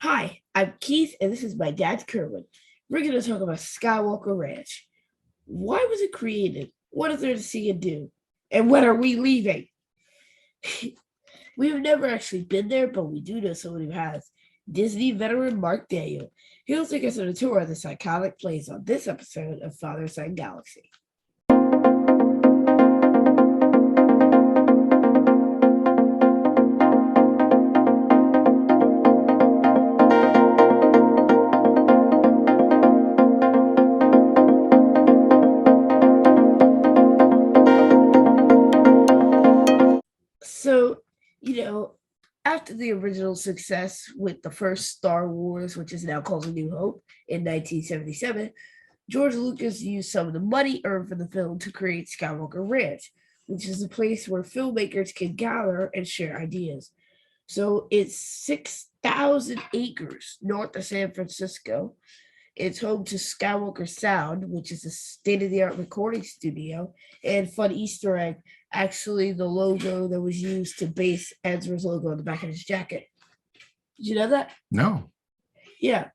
Hi, I'm Keith, and this is my dad, Kerwin. We're going to talk about Skywalker Ranch. Why was it created? What is there to see and do? And when are we leaving? We've never actually been there, but we do know someone who has. Disney veteran Mark Daniel. He'll take us on a tour of this iconic place on this episode of Father Son Galaxy. So, you know, after the original success with the first Star Wars, which is now called A New Hope, in 1977, George Lucas used some of the money earned from the film to create Skywalker Ranch, which is a place where filmmakers can gather and share ideas. So it's 6,000 acres north of San Francisco. It's home to Skywalker Sound, which is a state of the art recording studio. And fun Easter egg, actually, the logo that was used to base Ezra's logo on the back of his jacket. Did you know that? No. Yeah.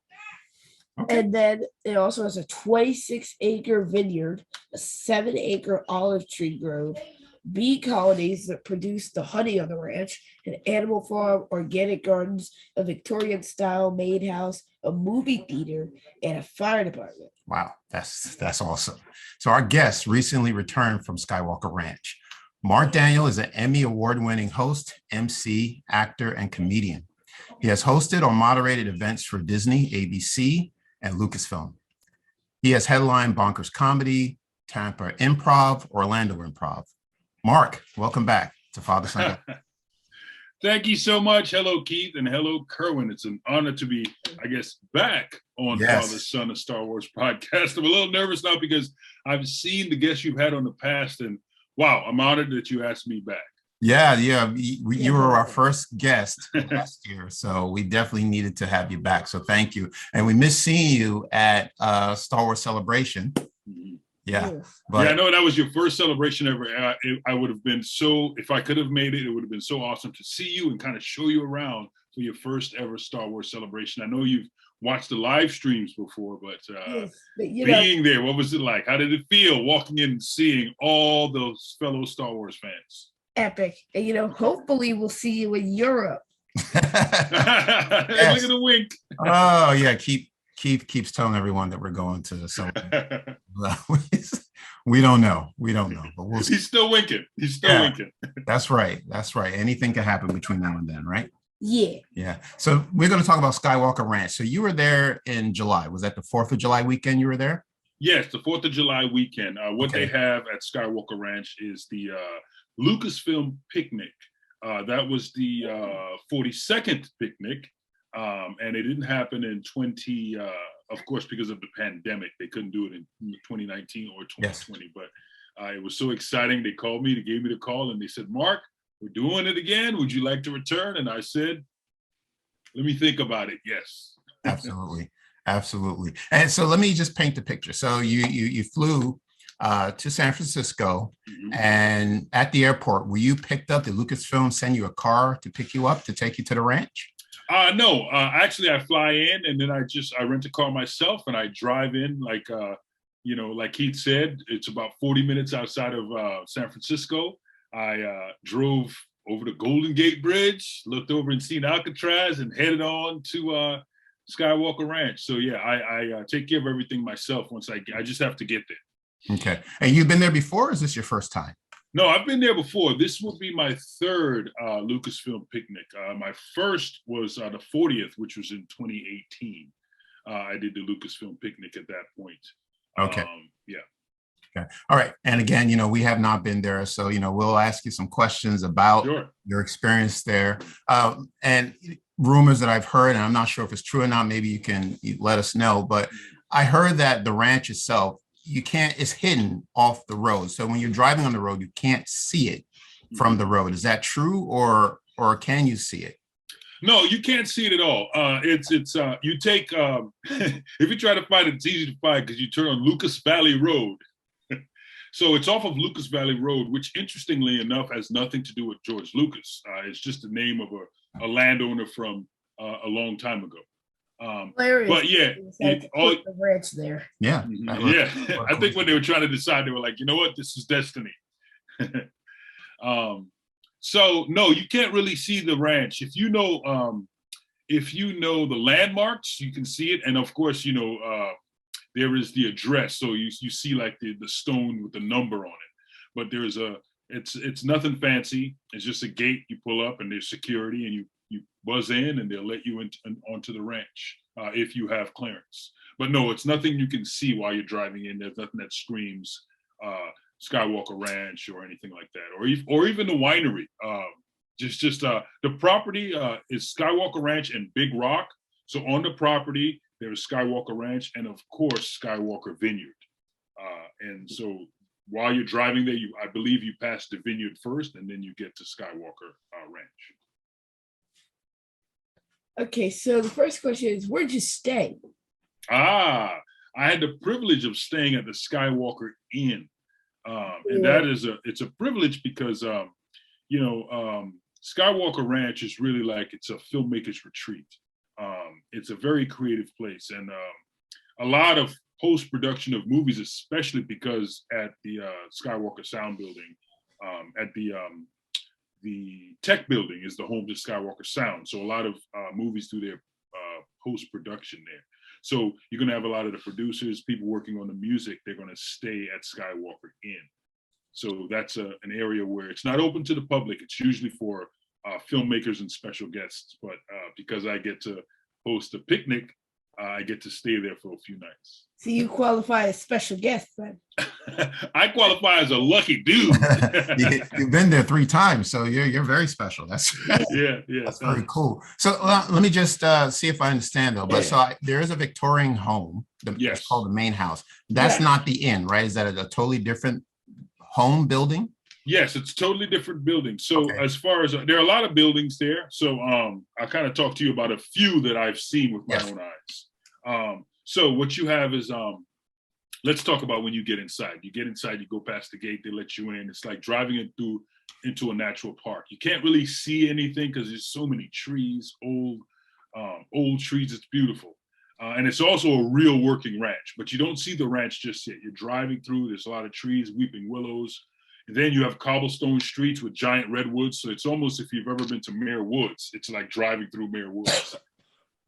Okay. And then it also has a 26-acre vineyard, a 7-acre olive tree grove, bee colonies that produce the honey on the ranch, an animal farm, organic gardens, a Victorian style maid house, a movie theater, and a fire department. Wow, that's awesome. So our guest recently returned from Skywalker Ranch. Mark Daniel is an Emmy award-winning host, MC, actor, and comedian. He has hosted or moderated events for Disney, ABC, and Lucasfilm. He has headlined Bonkers Comedy, Tampa Improv, Orlando Improv. Mark, welcome back to Father Son. Thank you so much. Hello, Keith, and hello, Kerwin. It's an honor to be, I guess, back on Father Son, a Star Wars podcast. I'm a little nervous now because I've seen the guests you've had on the past, and wow, I'm honored that you asked me back. Yeah. You were our first guest last year, so we definitely needed to have you back. So thank you. And we missed seeing you at Star Wars Celebration. Mm-hmm. Yeah. But I know that was your first celebration ever. I would have been if I could have made it, it would have been so awesome to see you and kind of show you around for your first ever Star Wars celebration. I know you've watched the live streams before, but being there, what was it like? How did it feel walking in and seeing all those fellow Star Wars fans? Epic. And, hopefully we'll see you in Europe. Yes. Look at the wink. Oh, yeah. Keith keeps telling everyone that we're going to. So we don't know. But we'll see. He's still winking. Winking. That's right. Anything can happen between now and then, right? Yeah. So we're going to talk about Skywalker Ranch. So you were there in July. Was that the 4th of July weekend you were there? Yes, the 4th of July weekend. What they have at Skywalker Ranch is the Lucasfilm picnic. That was the 42nd picnic. And it didn't happen in of course, because of the pandemic. They couldn't do it in 2019 or 2020. Yes. But it was so exciting. They called me, they gave me the call, and they said, Mark, we're doing it again. Would you like to return? And I said, let me think about it. Yes. Absolutely. And so let me just paint the picture. So you flew to San Francisco, mm-hmm. And at the airport, were you picked up? Did Lucasfilm send you a car to pick you up to take you to the ranch? No, actually I fly in and then I rent a car myself and I drive in like Keith said, it's about 40 minutes outside of San Francisco. I drove over the Golden Gate Bridge, looked over and seen Alcatraz and headed on to Skywalker Ranch. So yeah, I take care of everything myself once I just have to get there. Okay. And you've been there before, or is this your first time? No, I've been there before. This will be my third Lucasfilm picnic. My first was the 40th, which was in 2018. I did the Lucasfilm picnic at that point. Okay. Yeah. Okay. All right. And again, we have not been there. So, we'll ask you some questions about your experience there. And rumors that I've heard, and I'm not sure if it's true or not, maybe you can let us know, but I heard that the ranch itself, it's hidden off the road. So when you're driving on the road, you can't see it from the road. Is that true, or can you see it? No, you can't see it at all. You take, if you try to find it, it's easy to find because you turn on Lucas Valley Road. So it's off of Lucas Valley Road, which interestingly enough has nothing to do with George Lucas. It's just the name of a landowner from a long time ago. But yeah, the ranch there. Yeah, yeah. I think when they were trying to decide, they were like, you know what, this is destiny. So no, you can't really see the ranch. If you know the landmarks, you can see it, and of course, there is the address, so you see like the stone with the number on it. But there's it's nothing fancy. It's just a gate you pull up, and there's security, and you buzz in, and they'll let you onto the ranch if you have clearance. But no, it's nothing you can see while you're driving in. There's nothing that screams Skywalker Ranch or anything like that, or even the winery. The property is Skywalker Ranch and Big Rock. So on the property, there's Skywalker Ranch and of course Skywalker Vineyard. And so while you're driving there, I believe you pass the vineyard first, and then you get to Skywalker Ranch. Okay, so the first question is, where'd you stay? I had the privilege of staying at the Skywalker Inn. And that is it's a privilege because, Skywalker Ranch is really like, it's a filmmaker's retreat. It's a very creative place, and a lot of post-production of movies, especially because at the Skywalker Sound Building, at the tech building is the home to Skywalker Sound. So a lot of movies do their post-production there. So you're going to have a lot of the producers, people working on the music, they're going to stay at Skywalker Inn. So that's an area where it's not open to the public. It's usually for filmmakers and special guests. But because I get to host a picnic, I get to stay there for a few nights. So you qualify as special guest then? I qualify as a lucky dude. You've been there 3 times, so you're very special. That's that's very cool. So let me just see if I understand though. But there is a Victorian home. It's called the main house. That's not the inn, right? Is that a totally different home building? Yes, it's a totally different building. So as far as there are a lot of buildings there. So I kind of talked to you about a few that I've seen with my own eyes. So what you have is let's talk about when you get inside. You get inside, you go past the gate, they let you in. It's like driving into a natural park. You can't really see anything because there's so many trees, old trees. It's beautiful. And it's also a real working ranch, but you don't see the ranch just yet. You're driving through, there's a lot of trees, weeping willows. And then you have cobblestone streets with giant redwoods. So it's almost, if you've ever been to Muir Woods, it's like driving through Muir Woods.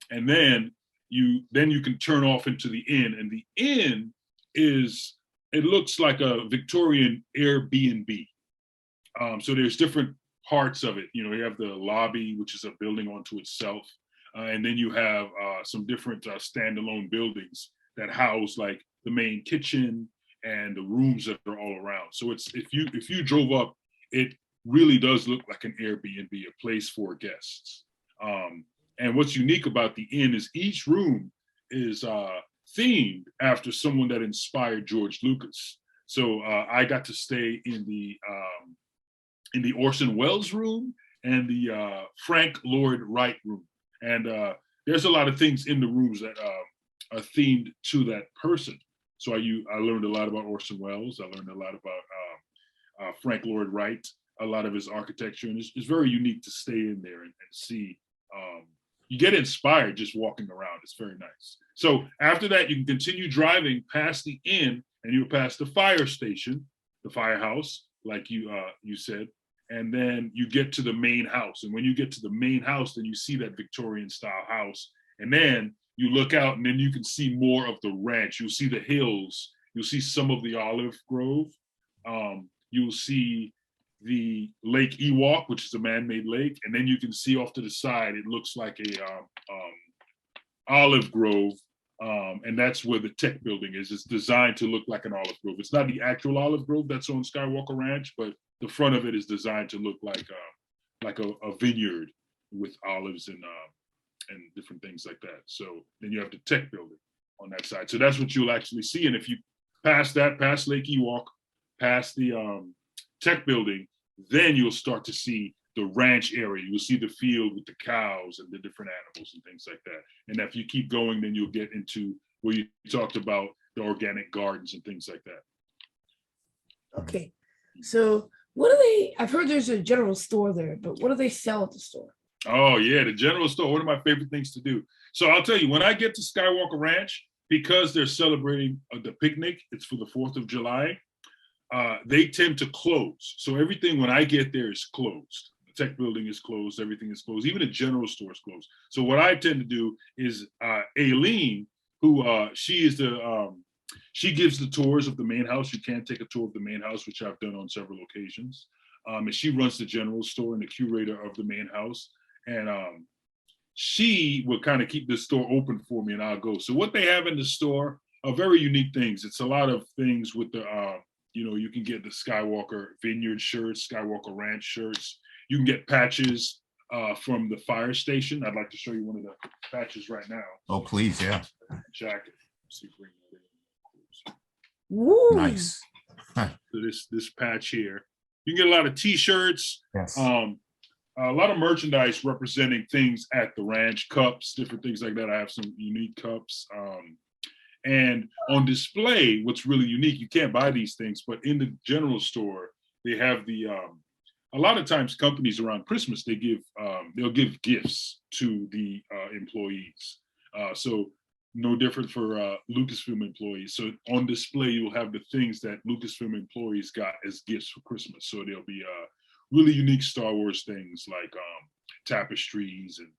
And then you can turn off into the inn. And the inn it looks like a Victorian Airbnb. So there's different parts of it. You have the lobby, which is a building onto itself. And then you have some different standalone buildings that house like the main kitchen and the rooms that are all around. So it's if you drove up, it really does look like an Airbnb, a place for guests. And what's unique about the inn is each room is themed after someone that inspired George Lucas. So I got to stay in the Orson Welles room and the Frank Lloyd Wright room. And there's a lot of things in the rooms that are themed to that person. So I learned a lot about Orson Welles. I learned a lot about Frank Lloyd Wright, a lot of his architecture. And it's very unique to stay in there and see. You get inspired just walking around. It's very nice. So after that, you can continue driving past the inn, and you'll pass the fire station, the firehouse, like you said. And then you get to the main house. And when you get to the main house, then you see that Victorian style house. And then you look out, and then you can see more of the ranch. You'll see the hills. You'll see some of the olive grove. You'll see the Lake Ewok, which is a man-made lake. And then you can see off to the side, it looks like a olive grove. And that's where the tech building is. It's designed to look like an olive grove. It's not the actual olive grove that's on Skywalker Ranch, but the front of it is designed to look like a vineyard with olives and different things like that. So then you have the tech building on that side. So that's what you'll actually see. And if you pass Lake Ewok, past the tech building, then you'll start to see the ranch area. You'll see the field with the cows and the different animals and things like that. And if you keep going, then you'll get into where you talked about the organic gardens and things like that. Okay. So I've heard there's a general store there, but what do they sell at the store? Oh yeah, the general store, one of my favorite things to do. So I'll tell you, when I get to Skywalker Ranch, because they're celebrating the picnic, it's for the 4th of July, they tend to close. So everything when I get there is closed. The tech building is closed, everything is closed, even the general store is closed. So what I tend to do is Aileen, who she is the she gives the tours of the main house. You can take a tour of the main house, which I've done on several occasions. And she runs the general store and the curator of the main house. And she will kind of keep the store open for me and I'll go. So what they have in the store are very unique things. It's a lot of things with the, you can get the Skywalker Vineyard shirts, Skywalker Ranch shirts. You can get patches from the fire station. I'd like to show you one of the patches right now. Oh, please, yeah. Jacket. See if we can Woo. Nice. So this patch here. You can get a lot of T-shirts. Yes. A lot of merchandise representing things at the ranch, cups, different things like that. I have some unique cups. And on display, what's really unique, you can't buy these things, but in the general store, they have the, a lot of times companies around Christmas, they'll give gifts to the employees. So no different for Lucasfilm employees. So on display, you'll have the things that Lucasfilm employees got as gifts for Christmas. So there'll be really unique Star Wars things like tapestries and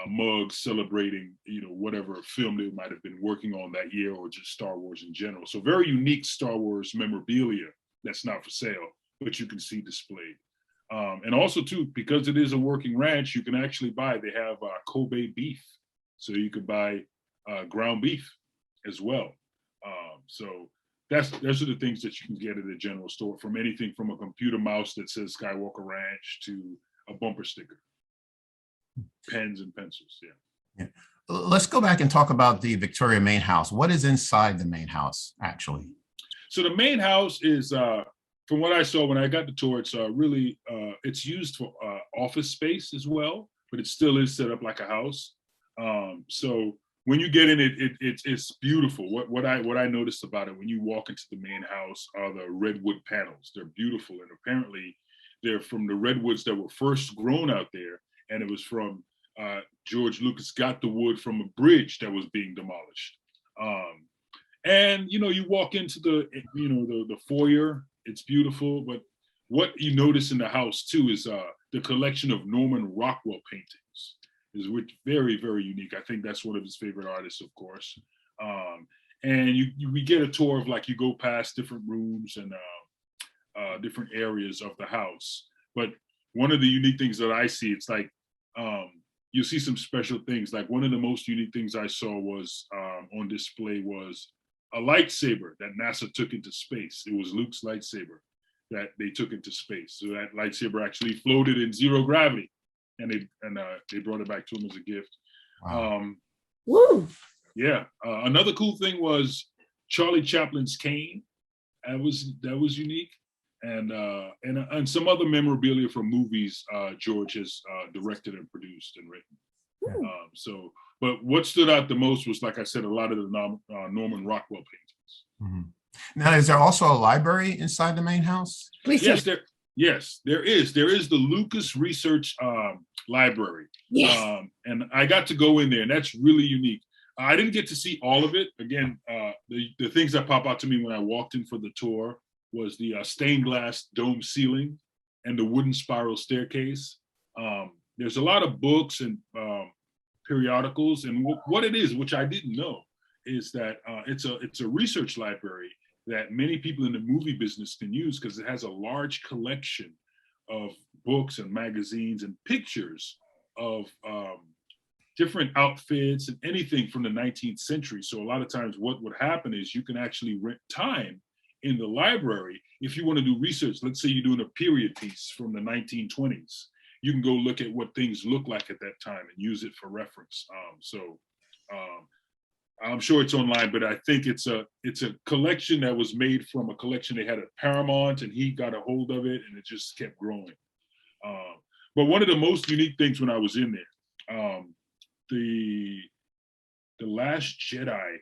mugs celebrating, whatever film they might have been working on that year or just Star Wars in general. So very unique Star Wars memorabilia that's not for sale, but you can see displayed. And also too, because it is a working ranch, you can actually buy, they have Kobe beef. So you could buy ground beef as well. So those are the things that you can get at the general store, from anything from a computer mouse that says Skywalker Ranch to a bumper sticker, pens and pencils. Yeah. Let's go back and talk about the Victoria main house. What is inside the main house, actually? So the main house is, from what I saw when I got the tour, it's really, it's used for office space as well, but it still is set up like a house. So when you get in it's beautiful. What I noticed about it when you walk into the main house are the redwood panels. They're beautiful, and apparently they're from the redwoods that were first grown out there, and it was from George Lucas got the wood from a bridge that was being demolished. And you walk into the foyer. It's beautiful, but what you notice in the house too is the collection of Norman Rockwell paintings. Is very, very unique. I think that's one of his favorite artists, of course. And we get a tour of, like, you go past different rooms and different areas of the house. But one of the unique things that I see, it's like you'll see some special things. Like one of the most unique things I saw was on display was a lightsaber that NASA took into space. It was Luke's lightsaber that they took into space. So that lightsaber actually floated in zero gravity. And they brought it back to him as a gift. Wow. Woo. Yeah. Another cool thing was Charlie Chaplin's cane. That was unique, and some other memorabilia from movies George has directed and produced and written. But what stood out the most was, like I said, a lot of the Norman Rockwell paintings. Mm-hmm. Now, is there also a library inside the main house? Please. Yes, there is. There is the Lucas Research Library. Yes. And I got to go in there, and that's really unique. I didn't get to see all of it. Again, the things that pop out to me when I walked in for the tour was the stained glass dome ceiling and the wooden spiral staircase. There's a lot of books and periodicals, and what it is, which I didn't know, is that it's a research library that many people in the movie business can use, because it has a large collection of books and magazines and pictures of different outfits and anything from the 19th century. So a lot of times what would happen is you can actually rent time in the library if you want to do research. Let's say you're doing a period piece from the 1920s. You can go look at what things look like at that time and use it for reference. I'm sure it's online, but I think it's a collection that was made from a collection they had at Paramount, and he got a hold of it, and it just kept growing. But one of the most unique things when I was in there, the Last Jedi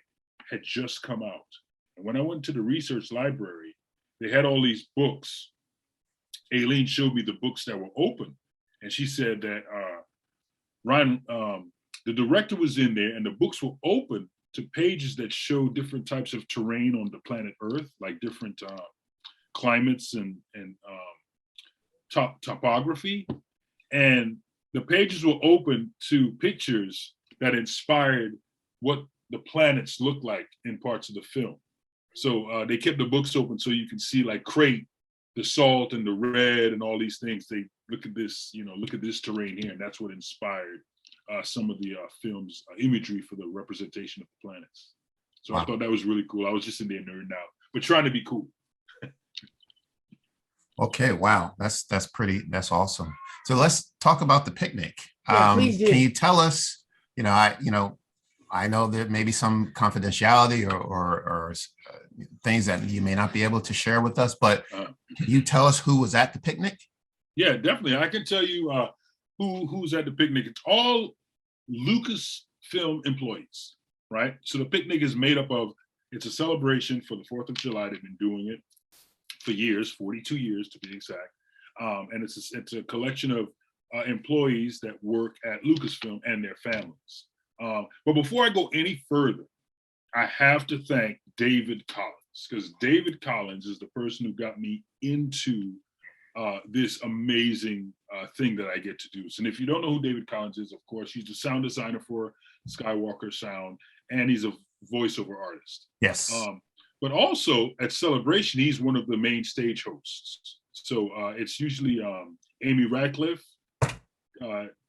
had just come out, and when I went to the research library, they had all these books. Aileen showed me the books that were open, and she said that Ryan, the director was in there, and the books were open to pages that show different types of terrain on the planet Earth, like different climates and topography. And the pages were open to pictures that inspired what the planets look like in parts of the film. So they kept the books open so you can see like Crate, the salt and the red and all these things. They look at this, look at this terrain here, and that's what inspired some of the film's imagery for the representation of the planets. So wow. I thought that was really cool. I was just in there nerding out, but trying to be cool. Okay, wow, that's awesome. So let's talk about the picnic. Yeah, please do. Can you tell us, I know there may be some confidentiality or things that you may not be able to share with us, but can you tell us who was at the picnic? Yeah, definitely. I can tell you who's at the picnic. It's all Lucasfilm employees, right? So the picnic is made up of, it's a celebration for the 4th of July. They've been doing it for years, 42 years to be exact. And it's a collection of employees that work at Lucasfilm and their families. But before I go any further, I have to thank David Collins, because David Collins is the person who got me into this amazing thing that I get to do. So, and if you don't know who David Collins is, of course, he's the sound designer for Skywalker Sound, and he's a voiceover artist. Yes. But also at Celebration, he's one of the main stage hosts. So it's usually Amy Ratcliffe,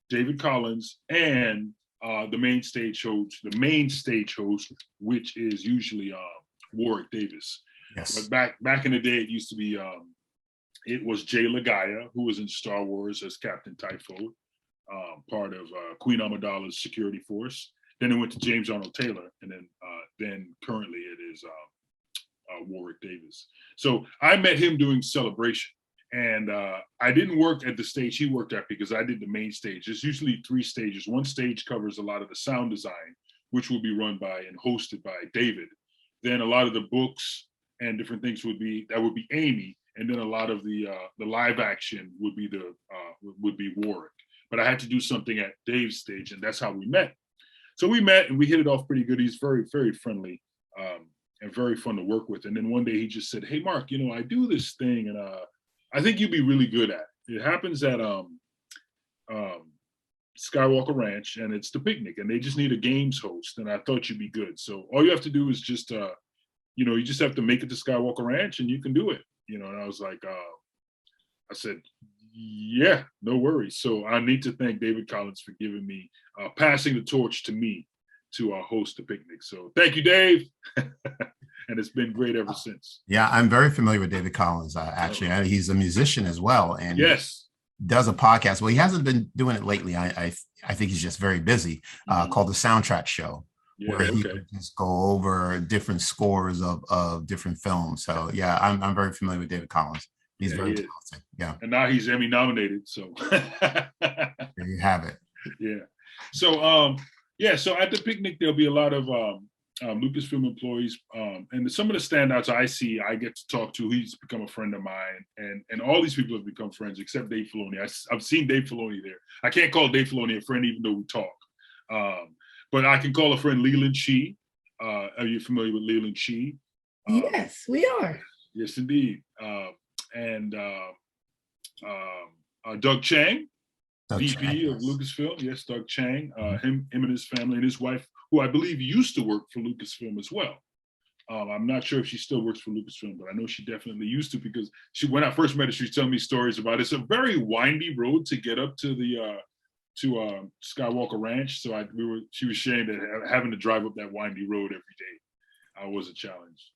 David Collins, and the main stage host, which is usually Warwick Davis. Yes. But back in the day, it used to be, it was Jay Lagaya, who was in Star Wars as Captain Typhoid, part of Queen Amidala's security force. Then it went to James Arnold Taylor, and then currently it is Warwick Davis. So I met him doing Celebration, and I didn't work at the stage he worked at because I did the main stage. There's usually 3 stages. One stage covers a lot of the sound design, which will be run by and hosted by David. Then a lot of the books and different things would be Amy, and then a lot of the live action would be Warwick. But I had to do something at Dave's stage, and that's how we met. So we met and we hit it off pretty good. He's very, very friendly. And very fun to work with. And then one day he just said, "Hey, Mark, I do this thing, and I think you'd be really good at it. It happens at Skywalker Ranch, and it's the picnic, and they just need a games host, and I thought you'd be good. So all you have to do is just, you just have to make it to Skywalker Ranch, and you can do it." And I was like, I said, "Yeah, no worries." So I need to thank David Collins for giving me, passing the torch to me to host the picnic. So thank you, Dave. And it's been great ever since. Yeah, I'm very familiar with David Collins. Actually, he's a musician as well, and yes, does a podcast. Well, he hasn't been doing it lately. I think he's just very busy. Called the Soundtrack Show, where he would just go over different scores of different films. So yeah, I'm very familiar with David Collins. He's very talented. Yeah, and now he's Emmy nominated. So there you have it. Yeah. So so at the picnic there'll be a lot of Lucasfilm employees, and some of the standouts I get to talk to. He's become a friend of mine, and all these people have become friends except Dave Filoni. I've seen Dave Filoni there. I can't call Dave Filoni a friend even though we talk, but I can call a friend Leland Shee. Are you familiar with Leland Shee? Yes, we are. Yes, indeed. And Doug Chang, VP of Lucasfilm. Yes, Doug Chang. Him and his family and his wife, who I believe used to work for Lucasfilm as well. I'm not sure if she still works for Lucasfilm, but I know she definitely used to, because when I first met her, she was telling me stories about it. It's a very windy road to get up to the Skywalker Ranch. So she was sharing that having to drive up that windy road every day was a challenge.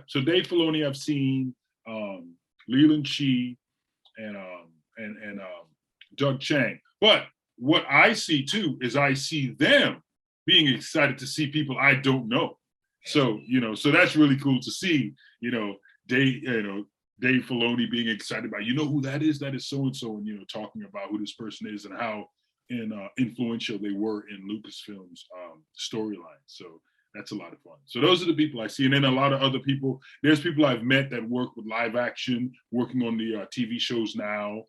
So Dave Filoni I've seen, Leland Shee, and Doug Chang. But what I see too is I see them being excited to see people I don't know. So so that's really cool to see. Dave Filoni being excited about, who that is? That is so and so, and talking about who this person is and how influential they were in Lucasfilm's storyline. So that's a lot of fun. So those are the people I see. And then a lot of other people. There's people I've met that work with live action, working on the TV shows now.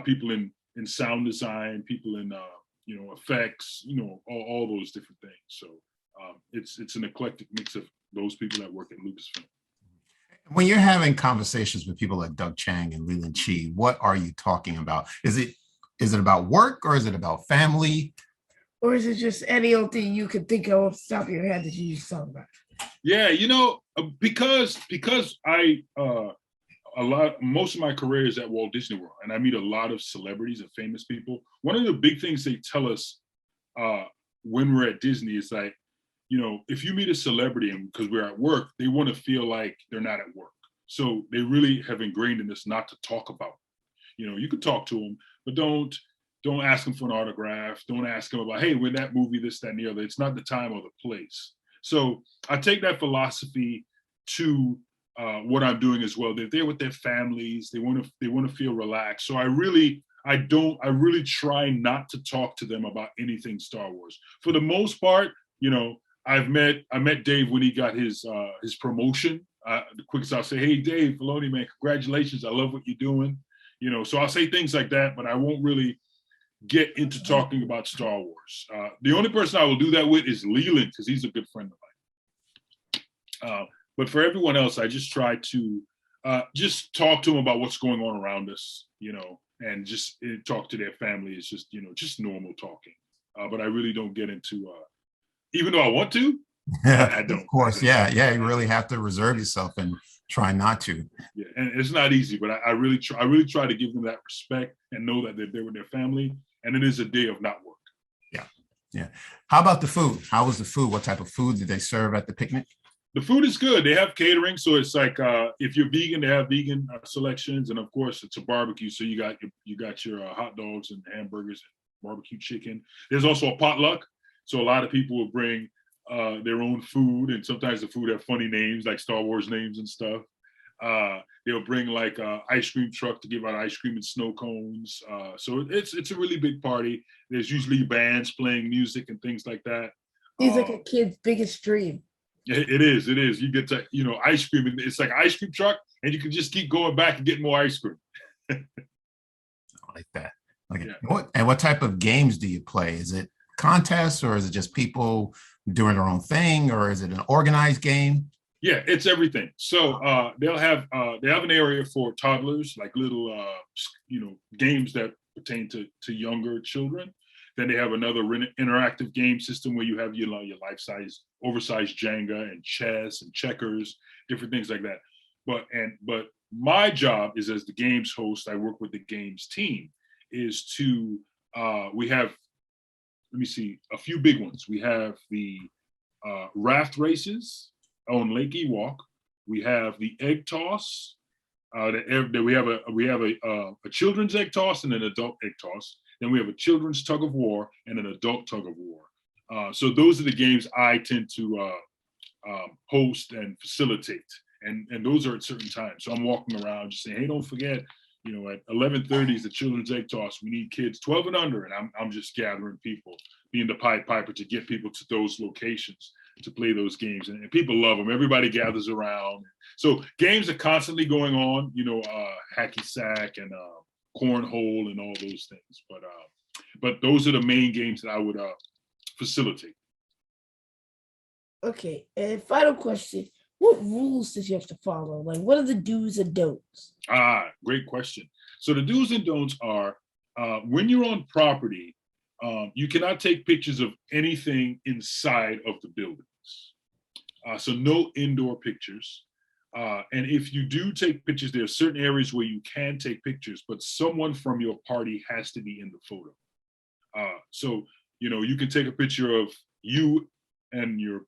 People in in sound design, people in effects, all those different things. So it's an eclectic mix of those people that work at Lucasfilm. When you're having conversations with people like Doug Chang and Leland Chee, what are you talking about? Is it about work, or is it about family? Or is it just any old thing you could think of off the top of your head that you just talk about? Yeah, because I most of my career is at Walt Disney World, and I meet a lot of celebrities and famous people. One of the big things they tell us when we're at Disney is like, if you meet a celebrity and because we're at work, they want to feel like they're not at work. So they really have ingrained in us not to talk about them. You can talk to them, but don't ask them for an autograph. Don't ask them about, hey, when that movie, this, that, and the other. It's not the time or the place. So I take that philosophy to what I'm doing as well. They're there with their families. They want to feel relaxed. So I really try not to talk to them about anything Star Wars. For the most part, I met Dave when he got his promotion. The quickest I'll say, hey, Dave Filoni, man, congratulations. I love what you're doing. So I'll say things like that, but I won't really get into talking about Star Wars. The only person I will do that with is Leland, because he's a good friend of mine. But for everyone else, I just try to just talk to them about what's going on around us, and just talk to their family. It's just, just normal talking. But I really don't get into, even though I want to, I don't. Of course, yeah. You really have to reserve yourself and try not to. Yeah, and it's not easy, but I really try to give them that respect and know that they're there with their family, and it is a day of not work. Yeah. How about the food? How was the food? What type of food did they serve at the picnic? The food is good. They have catering, so it's like if you're vegan, they have vegan selections, and of course it's a barbecue. So you got your hot dogs and hamburgers and barbecue chicken. There's also a potluck, so a lot of people will bring their own food, and sometimes the food have funny names like Star Wars names and stuff. They'll bring like an ice cream truck to give out ice cream and snow cones. So it's a really big party. There's usually bands playing music and things like that. It's like a kid's biggest dream. It is. You get to, ice cream, and it's like an ice cream truck, and you can just keep going back and get more ice cream. I like that. Okay. Yeah. What type of games do you play? Is it contests, or is it just people doing their own thing, or is it an organized game? Yeah, it's everything. So they have an area for toddlers, like little games that pertain to younger children. Then they have another interactive game system where you have your life-size, oversized Jenga and chess and checkers, different things like that. But my job is, as the games host, I work with the games team, is to we have, let me see, a few big ones. We have the raft races on Lake Ewok. We have the egg toss. We have a children's egg toss and an adult egg toss. Then we have a children's tug of war and an adult tug of war. So those are the games I tend to host and facilitate. And those are at certain times. So I'm walking around just saying, hey, don't forget, at 11:30 is the children's egg toss. We need kids 12 and under. And I'm just gathering people, being the Pied Piper, to get people to those locations to play those games. And people love them. Everybody gathers around. So games are constantly going on, hacky sack and cornhole and all those things. But those are the main games that I would facilitate. Okay, and final question. What rules did you have to follow? Like, what are the do's and don'ts? Great question. So the do's and don'ts are, when you're on property, you cannot take pictures of anything inside of the buildings. So no indoor pictures. And if you do take pictures, there are certain areas where you can take pictures, but someone from your party has to be in the photo. So, you can take a picture of you and your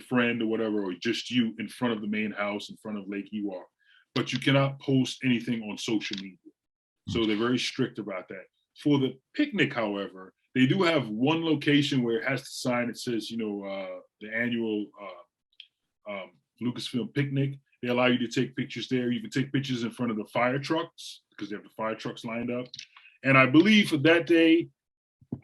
friend or whatever, or just you in front of the main house, in front of Lake Ewok, but you cannot post anything on social media. So they're very strict about that. For the picnic, however, they do have one location where it has the sign that says, the annual Lucasfilm picnic. They allow you to take pictures there. You can take pictures in front of the fire trucks because they have the fire trucks lined up. And I believe for that day,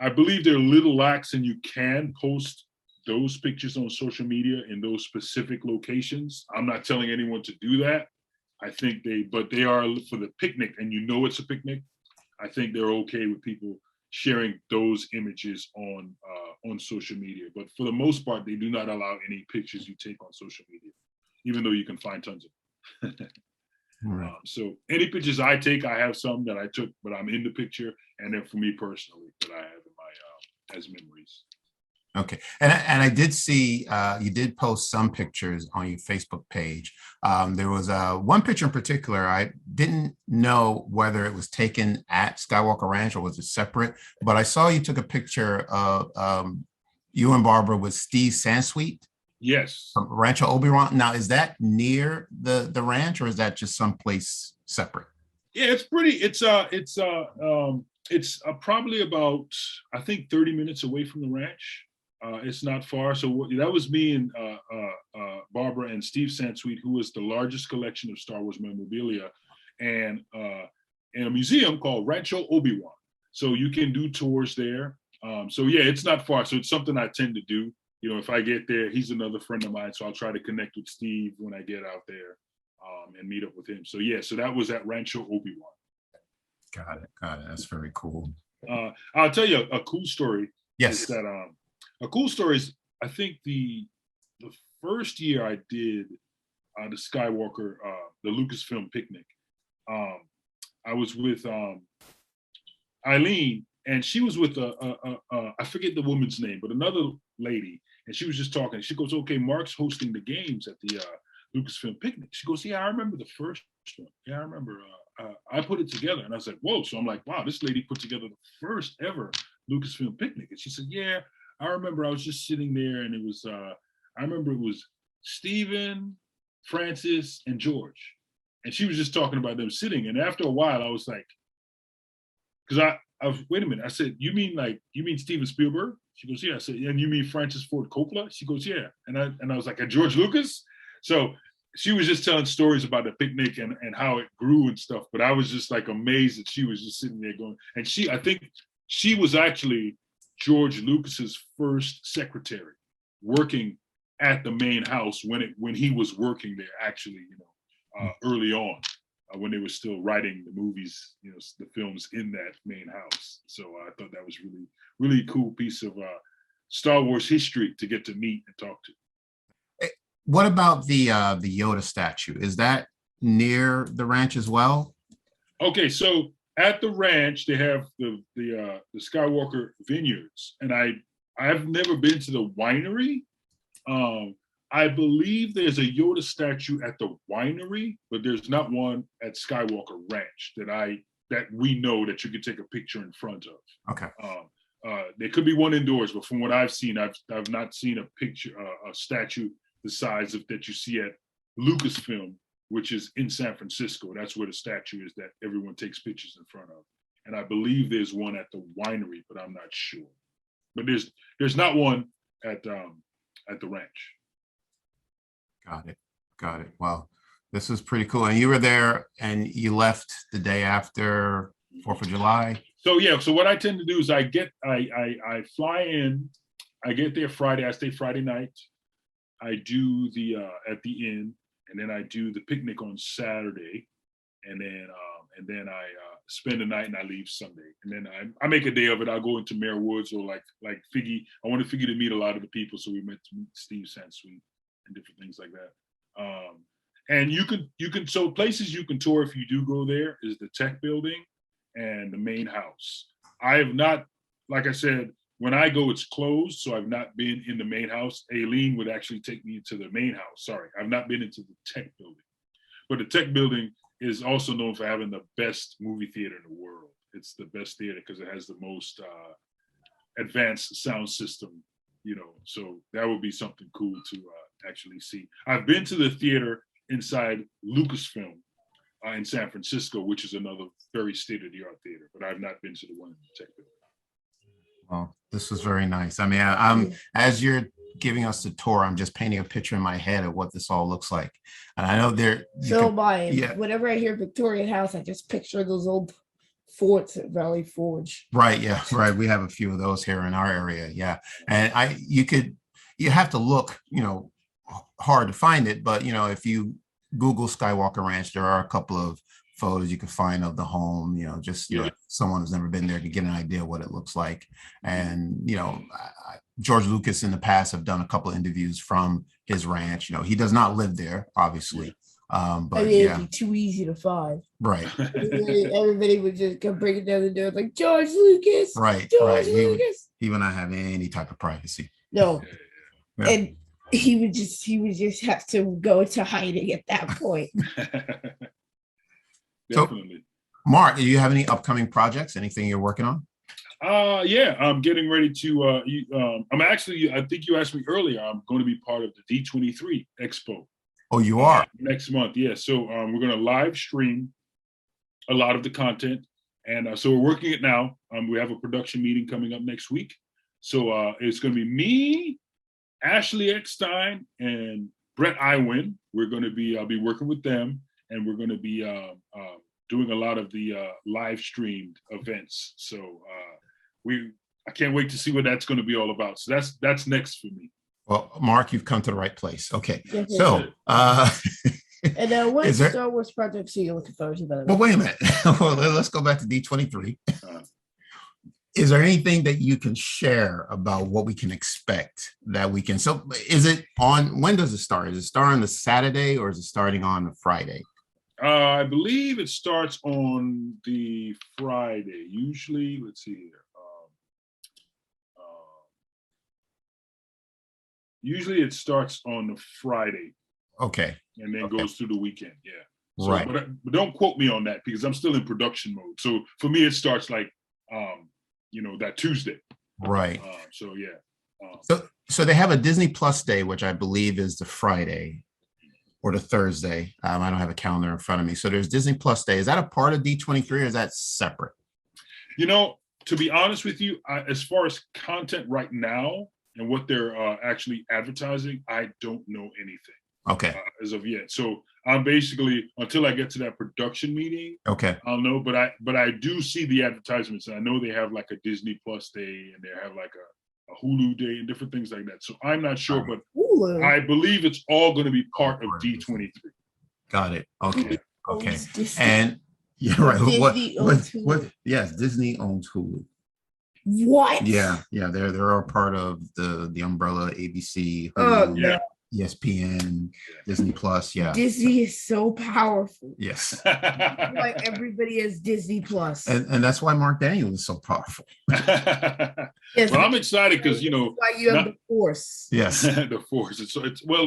they're a little lax, and you can post those pictures on social media in those specific locations. I'm not telling anyone to do that. I think but they are for the picnic, and it's a picnic. I think they're okay with people sharing those images on social media. But for the most part, they do not allow any pictures you take on social media, even though you can find tons of them. Right. So any pictures I take, I have some that I took, but I'm in the picture, and then for me personally, that I have in my as memories. Okay, and I did see you did post some pictures on your Facebook page. There was one picture in particular. I didn't know whether it was taken at Skywalker Ranch or was it separate, but I saw you took a picture of you and Barbara with Steve Sansweet. Yes. From Rancho ObiWan. Now, is that near the ranch, or is that just someplace separate? Yeah, it's pretty. It's probably about, I think, 30 minutes away from the ranch. It's not far. So that was me and Barbara and Steve Sansweet, who has the largest collection of Star Wars memorabilia, and in a museum called Rancho ObiWan. So you can do tours there. So yeah, it's not far. So it's something I tend to do. You know, if I get there, he's another friend of mine, so I'll try to connect with Steve when I get out there and meet up with him. So yeah, so that was at Rancho ObiWan. Got it. That's very cool. I'll tell you a cool story. Yes. Is that a cool story is, I think the first year I did the Skywalker, the Lucasfilm picnic, I was with Eileen, and she was with I forget the woman's name, but another lady, and she was just talking. She goes, "Okay, Mark's hosting the games at the Lucasfilm picnic." She goes, "Yeah, I remember the first one. Yeah, I remember. I put it together." And I said, "Whoa!" So I'm like, "Wow, this lady put together the first ever Lucasfilm picnic." And she said, "Yeah, I remember. I was just sitting there, and it was. I remember it was Stephen, Francis, and George." And she was just talking about them sitting. And after a while, I was like, because I was, wait a minute. I said, you mean Steven Spielberg?" She goes, "Yeah." I said, "And you mean Francis Ford Coppola?" She goes, "Yeah." And I was like, "And George Lucas?" So she was just telling stories about the picnic and how it grew and stuff. But I was just like amazed that she was just sitting there going, and I think she was actually George Lucas's first secretary, working at the main house when he was working there, actually, early on. When they were still writing the movies, the films in that main house. So I thought that was really, really cool piece of Star Wars history to get to meet and talk to. What about the Yoda statue? Is that near the ranch as well? Okay, so at the ranch they have the Skywalker vineyards, and I've never been to the winery. I believe there's a Yoda statue at the winery, but there's not one at Skywalker Ranch that we know that you could take a picture in front of. Okay. There could be one indoors, but from what I've seen, I've not seen a picture, a statue the size of that you see at Lucasfilm, which is in San Francisco. That's where the statue is that everyone takes pictures in front of. And I believe there's one at the winery, but I'm not sure. But there's not one at the ranch. Got it. Well, this is pretty cool. And you were there and you left the day after 4th of July? So yeah, so what I tend to do is I fly in, I get there Friday, I stay Friday night, I do the at the inn, and then I do the picnic on Saturday, and then I spend the night and I leave Sunday. And then I make a day of it. I'll go into Mare Woods or like Figgy. I wanted Figgy to meet a lot of the people, so we met to meet Steve Sansweet and different things like that. And you can so places you can tour if you do go there is the tech building and the main house. I have not, like I said, when I go, it's closed, so I've not been in the main house. Aileen would actually take me to the main house. Sorry, I've not been into the tech building. But the tech building is also known for having the best movie theater in the world. It's the best theater because it has the most advanced sound system, so that would be something cool to actually see. I've been to the theater inside Lucasfilm in San Francisco, which is another very state-of-the-art theater, but I've not been to the one in the tech building. Well, this was very nice. I mean, I'm as you're giving us the tour, I'm just painting a picture in my head of what this all looks like. And I know whenever I hear Victorian house, I just picture those old forts at Valley Forge. Right. Yeah. Right. We have a few of those here in our area. Yeah. And you have to look, hard to find it. But, if you Google Skywalker Ranch, there are a couple of photos you can find of the home, just, someone who's never been there to get an idea what it looks like. And, George Lucas in the past have done a couple of interviews from his ranch. He does not live there, obviously. But it'd be too easy to find. Right. Everybody would just come breaking down the door like George Lucas. Right. George Lucas. He would not have any type of privacy. No. Yeah. And he would just have to go into hiding at that point. Definitely. So, Mark, do you have any upcoming projects? Anything you're working on? Yeah, I'm getting ready to. I think you asked me earlier. I'm going to be part of the D23 Expo. Oh, you are? Next month, yeah. So we're going to live stream a lot of the content, and so we're working it now. We have a production meeting coming up next week. So it's going to be me, Ashley Eckstein, and Brett Iwin. I'll be working with them, and we're going to be doing a lot of the live streamed events. So I can't wait to see what that's going to be all about. So that's next for me. Well, Mark, you've come to the right place. Okay. Yes, So, and what Star Wars projects are you looking forward to? Well, wait a minute. Well, let's go back to D23. Is there anything that you can share about what we can expect that weekend? So when does it start? Is it start on the Saturday or is it starting on the Friday? I believe it starts on the Friday. Usually, let's see here. Usually it starts on the Friday. Okay. And then goes through the weekend. Yeah. So, right. But don't quote me on that because I'm still in production mode. So for me, it starts like, that Tuesday. Right. So yeah. So they have a Disney Plus day, which I believe is the Friday or the Thursday. I don't have a calendar in front of me. So there's Disney Plus day. Is that a part of D23 or is that separate? To be honest with you, as far as content right now, and what they're actually advertising, I don't know anything. Okay. As of yet. So I'm basically, until I get to that production meeting, okay, I'll know. But I do see the advertisements. And I know they have like a Disney Plus day and they have like a Hulu day and different things like that. So I'm not sure, but Hulu. I believe it's all going to be part of D23. Got it. Okay. Okay. And you're right. What? Yes, Disney owns Hulu. What? Yeah, they're a part of the umbrella ABC, Hulu, ESPN, Disney Plus. Yeah, Disney is so powerful. Yes, like everybody has Disney Plus, and that's why Mark Daniel is so powerful. Yes, well, I'm excited because why you have the Force. Yes, the Force.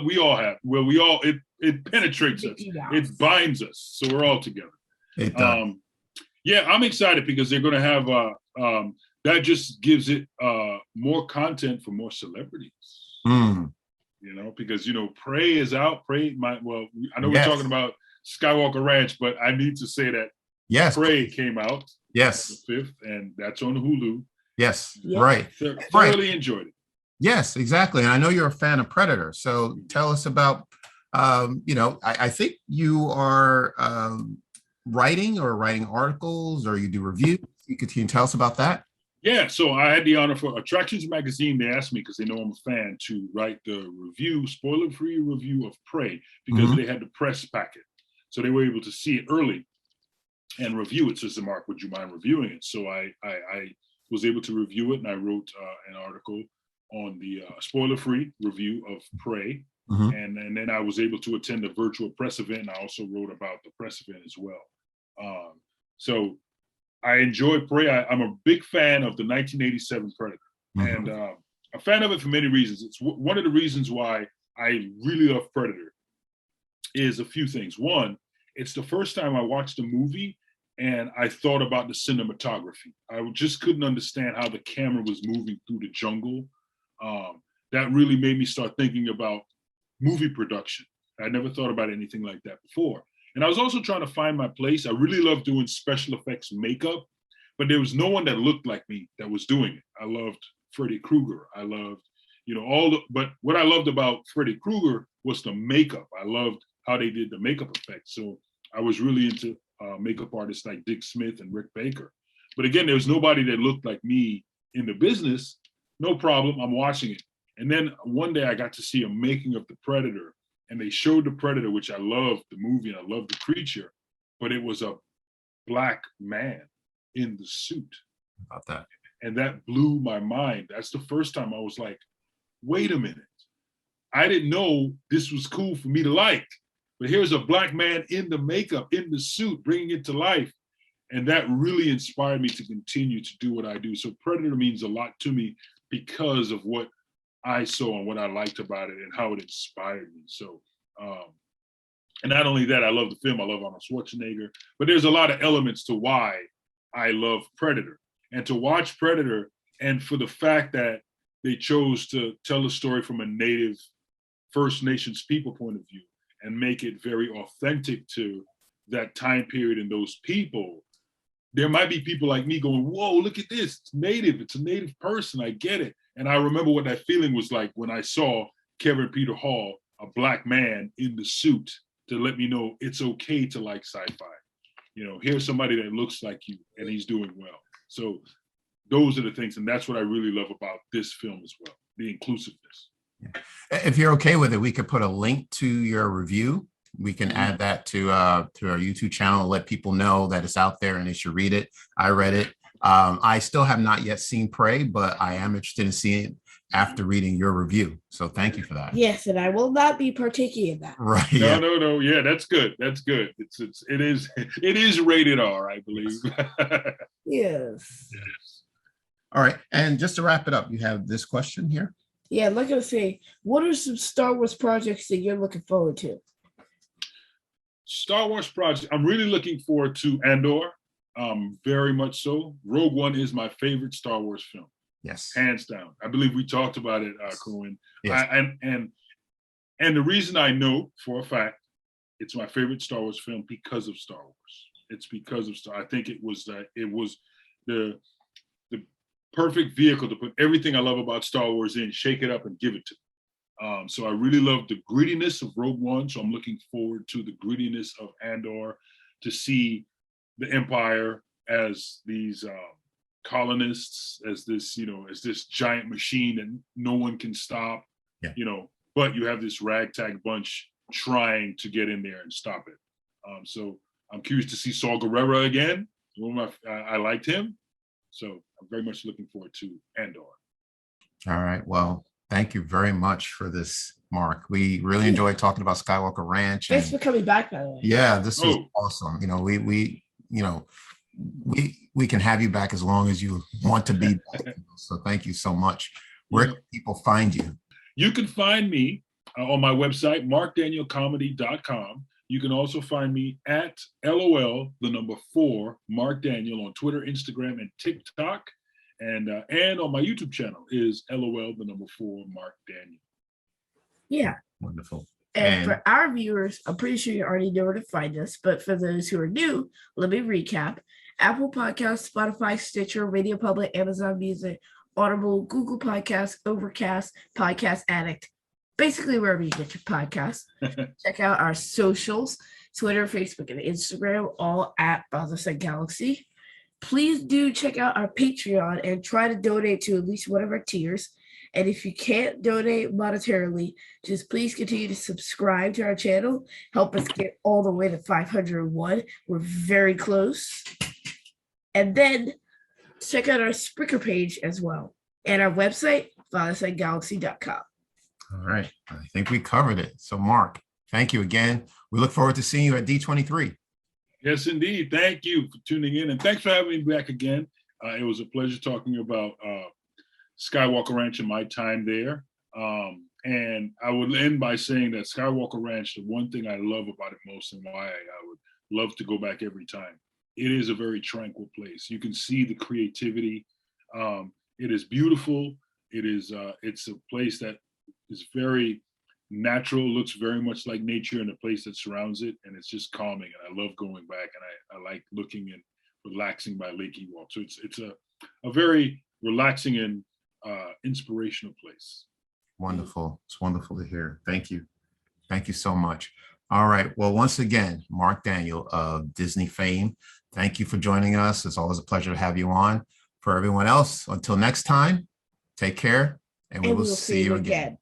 We all have. It penetrates us. It binds us. So we're all together. It does. Yeah, I'm excited because they're going to have. That just gives it more content for more celebrities. Because Prey is out. I know we're talking about Skywalker Ranch, but I need to say that Prey came out. Yes, the 5th, and that's on Hulu. Yes, right. Thoroughly enjoyed it. Yes, exactly. And I know you're a fan of Predator, so tell us about. I think you are writing articles, or you do reviews. Can you tell us about that? Yeah, so I had the honor for Attractions Magazine. They asked me, because they know I'm a fan, to write the spoiler-free review of Prey, because they had the press packet. So they were able to see it early and review it. So I said, Mark, would you mind reviewing it? So I was able to review it, and I wrote an article on the spoiler-free review of Prey. And then I was able to attend a virtual press event, and I also wrote about the press event as well. So I enjoy Prey. I'm a big fan of the 1987 Predator, and a fan of it for many reasons. It's one of the reasons why I really love Predator is a few things. One, it's the first time I watched a movie and I thought about the cinematography. I just couldn't understand how the camera was moving through the jungle. That really made me start thinking about movie production. I never thought about anything like that before. And I was also trying to find my place. I really love doing special effects makeup, but there was no one that looked like me that was doing it. I loved Freddy Krueger. I loved, but what I loved about Freddy Krueger was the makeup. I loved how they did the makeup effects. So I was really into makeup artists like Dick Smith and Rick Baker. But again, there was nobody that looked like me in the business. No problem, I'm watching it. And then one day I got to see a making of the Predator. And they showed the Predator, which I loved the movie and I loved the creature, but it was a black man in the suit. About that. And that blew my mind. That's the first time I was like, wait a minute. I didn't know this was cool for me to like, but here's a black man in the makeup, in the suit, bringing it to life. And that really inspired me to continue to do what I do. So Predator means a lot to me because of what I saw and what I liked about it and how it inspired me. So, and not only that, I love the film, I love Arnold Schwarzenegger, but there's a lot of elements to why I love Predator. And to watch Predator, and for the fact that they chose to tell a story from a native First Nations people point of view and make it very authentic to that time period and those people, there might be people like me going, whoa, look at this, it's native, it's a native person, I get it. And I remember what that feeling was like when I saw Kevin Peter Hall, a black man in the suit, to let me know it's okay to like sci-fi. You know, here's somebody that looks like you and he's doing well. So those are the things, and that's what I really love about this film as well, the inclusiveness. If you're okay with it, we could put a link to your review. We can add that to our YouTube channel and let people know that it's out there and they should read it. I read it. I still have not yet seen Prey, but I am interested in seeing it after reading your review. So thank you for that. Yes, and I will not be partaking in that. Right. No. Yeah, that's good. That's good. It is rated R, I believe. Yes. All right. And just to wrap it up, you have this question here. Yeah, like I was saying, what are some Star Wars projects that you're looking forward to? Star Wars project, I'm really looking forward to Andor, very much so. Rogue One is my favorite Star Wars film. Yes. Hands down. I believe we talked about it, Cohen. Yes. And the reason I know for a fact it's my favorite Star Wars film because of Star Wars. It's because of I think it was the perfect vehicle to put everything I love about Star Wars in, shake it up and give it to me. So I really love the grittiness of Rogue One. So I'm looking forward to the grittiness of Andor, to see the Empire as these colonists, as this giant machine that no one can stop, but you have this ragtag bunch trying to get in there and stop it. So I'm curious to see Saw Gerrera again. I liked him. So I'm very much looking forward to Andor. All right. Well, thank you very much for this, Mark. We really enjoyed talking about Skywalker Ranch. Thanks for coming back, by the way. Yeah, this was awesome. We can have you back as long as you want to be back. So thank you so much. Where can people find you? You can find me on my website, markdanielcomedy.com. You can also find me at LOL4 Mark Daniel on Twitter, Instagram, and TikTok. And on my YouTube channel is LOL4 Mark Daniel. Yeah. Wonderful. And for our viewers, I'm pretty sure you already know where to find us. But for those who are new, let me recap. Apple Podcasts, Spotify, Stitcher, Radio Public, Amazon Music, Audible, Google Podcasts, Overcast, Podcast Addict. Basically, wherever you get your podcasts. Check out our socials, Twitter, Facebook, and Instagram, all at Bothersome Galaxy. Please do check out our Patreon and try to donate to at least one of our tiers. And if you can't donate monetarily, just please continue to subscribe to our channel. Help us get all the way to 501. We're very close. And then check out our Spreaker page as well. And our website, FatherSideGalaxy.com. All right. I think we covered it. So, Mark, thank you again. We look forward to seeing you at D23. Yes, indeed. Thank you for tuning in. And thanks for having me back again. It was a pleasure talking about Skywalker Ranch and my time there. And I would end by saying that Skywalker Ranch, the one thing I love about it most and why I would love to go back every time, it is a very tranquil place. You can see the creativity. It is beautiful. It's a place that is very natural, looks very much like nature and the place that surrounds it. And it's just calming. And I love going back, and I like looking and relaxing by Lake Ewald. So it's a very relaxing and inspirational place. Wonderful. It's wonderful to hear. Thank you. Thank you so much. All right. Well, once again, Mark Daniel of Disney fame, thank you for joining us. It's always a pleasure to have you on. For everyone else, until next time, take care, and we will see you again.